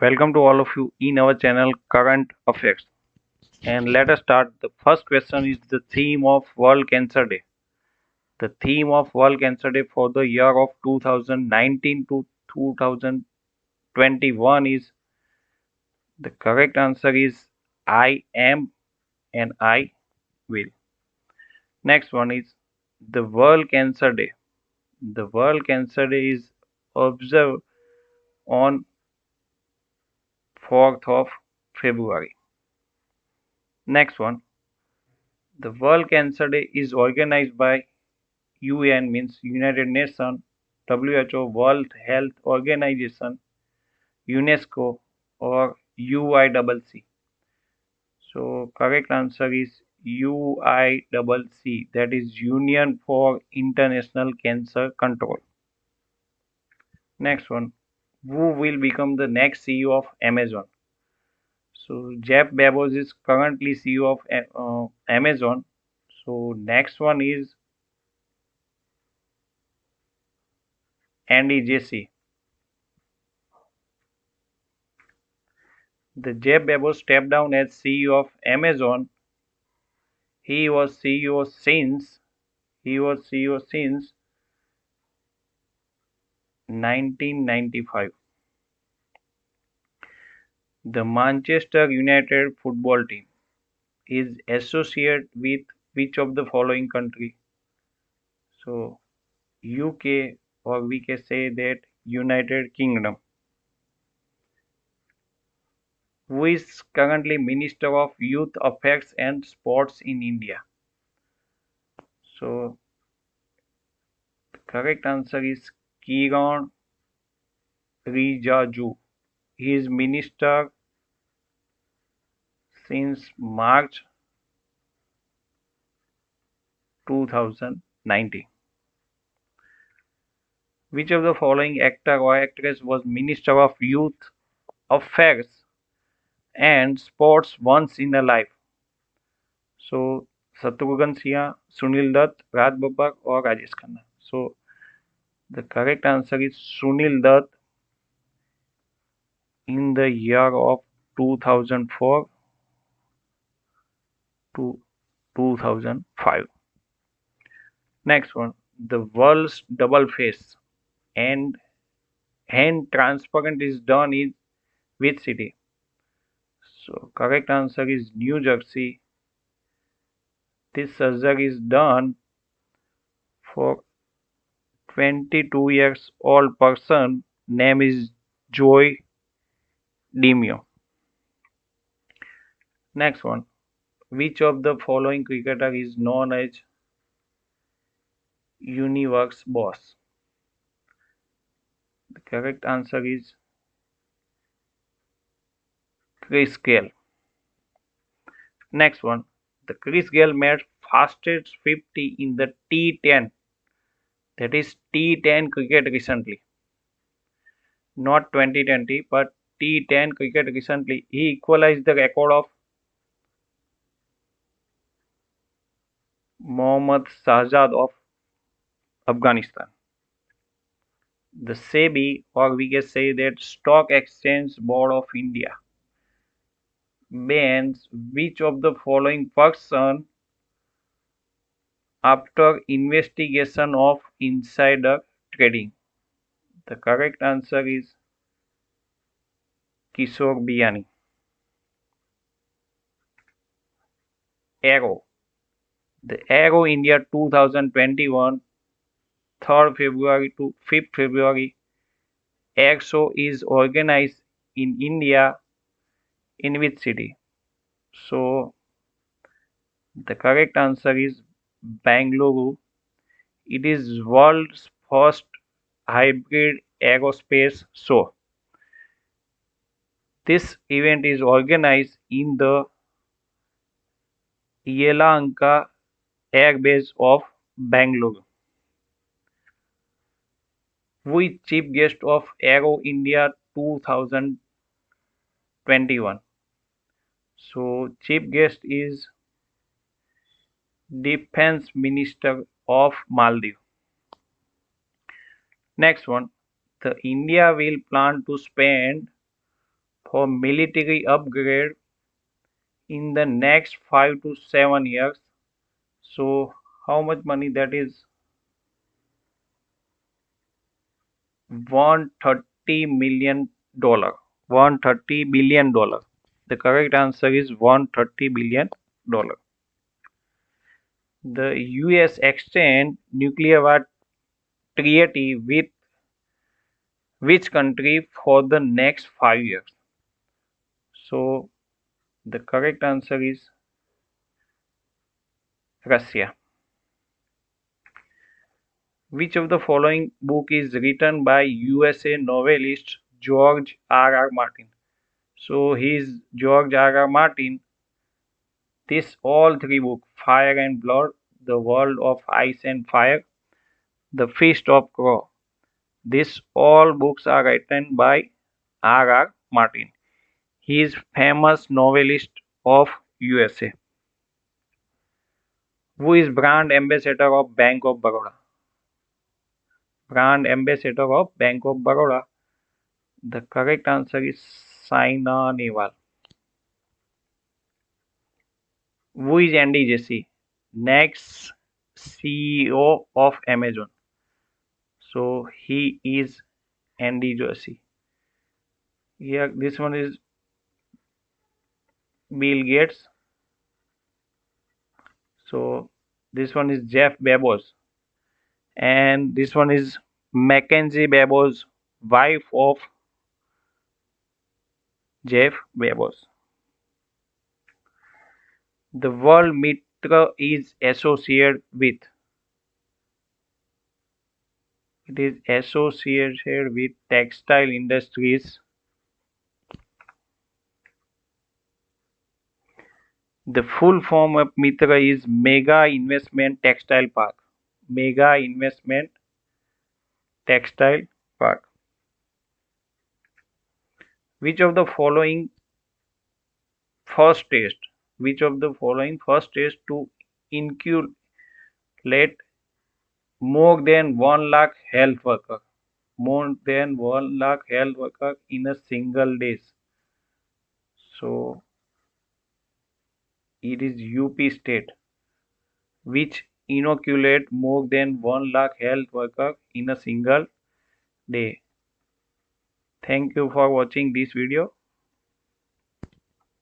Welcome to all of you in our channel Current Affairs. And let us start. The first question is the theme of World Cancer Day. The theme of World Cancer Day for the year of 2019 to 2021 is the correct answer is I am and I will. Next one is the World Cancer Day. The World Cancer Day is observed on 4th of February. Next one, the World Cancer Day is organized by UN means United Nations, WHO, World Health Organization, UNESCO, or UICC. So correct answer is UICC, that is Union for International Cancer Control. Next one, who will become the next CEO of Amazon? So Jeff Bezos is currently CEO of Amazon. So next one is Jessy. The Jeff Bezos stepped down as CEO of Amazon. He was CEO since 1995. The Manchester United football team is associated with which of the following country? So UK, or we can say that United Kingdom. Who is currently Minister of Youth Affairs and Sports in India? So the correct answer is Kiran Rijaju. He is minister since March 2019. Which of the following actor or actress was Minister of Youth Affairs and Sports once in a life? So Shatrughan Sinha, Sunil Dutt, Raj Babbar, or Rajesh Khanna. So the correct answer is Sunil Dutt in the year of 2004 to 2005. Next one, the world's double face and hand transplant is done in which city? So correct answer is New Jersey. This surgery is done for 22 years old person. Name is Joy Demio. Next one, which of the following cricketer is known as Universe Boss? The correct answer is Chris Gayle. Next one, the Chris Gayle made fastest 50 in the T10, that is T10 cricket recently, not 2020 but T10 cricket recently. He equalized the record of Mohammad Shahzad of Afghanistan. The SEBI, or we can say that Stock Exchange Board of India, bans which of the following person after investigation of insider trading? The correct answer is Kishore Biyani. AERO. The AERO India 2021, 3rd February to 5th February Air Show is organized in India in which city? So the correct answer is Bangalore. It is world's first hybrid aerospace show. This event is organized in the Yelahanka Air Base of Bangalore. Who is chief guest of AERO India 2021? So chief guest is Defense Minister of Maldives. Next one, the India will plan to spend for military upgrade in the next 5 to 7 years. So how much money that is? $130 million. $130 billion. The correct answer is $130 billion. The US extend nuclear war treaty with which country for the next 5 years? So the correct answer is Russia. Which of the following book is written by USA novelist George R. R. Martin? So he is George R. R. Martin. This all three books, Fire and Blood, The World of Ice and Fire, The Feast of Crow. These all books are written by R. R. Martin. He is famous novelist of USA. Who is brand ambassador of Bank of Baroda? Brand ambassador of Bank of Baroda. The correct answer is Saina Nehwal. Who is Andy Jessy? Next CEO of Amazon. So he is Andy Jessy. Here, this one is Bill Gates. So this one is Jeff Bezos, and this one is Mackenzie Bezos, wife of Jeff Bezos. The word Mitra is associated with. It is associated with textile industries. The full form of Mitra is Mega Investment Textile Park. Mega Investment Textile Park. Which of the following first test? Which of the following first test to inoculate more than 1 lakh health workers? More than 1 lakh health workers in a single days. So it is UP state which inoculate more than 1 lakh health workers in a single day. Thank you for watching this video.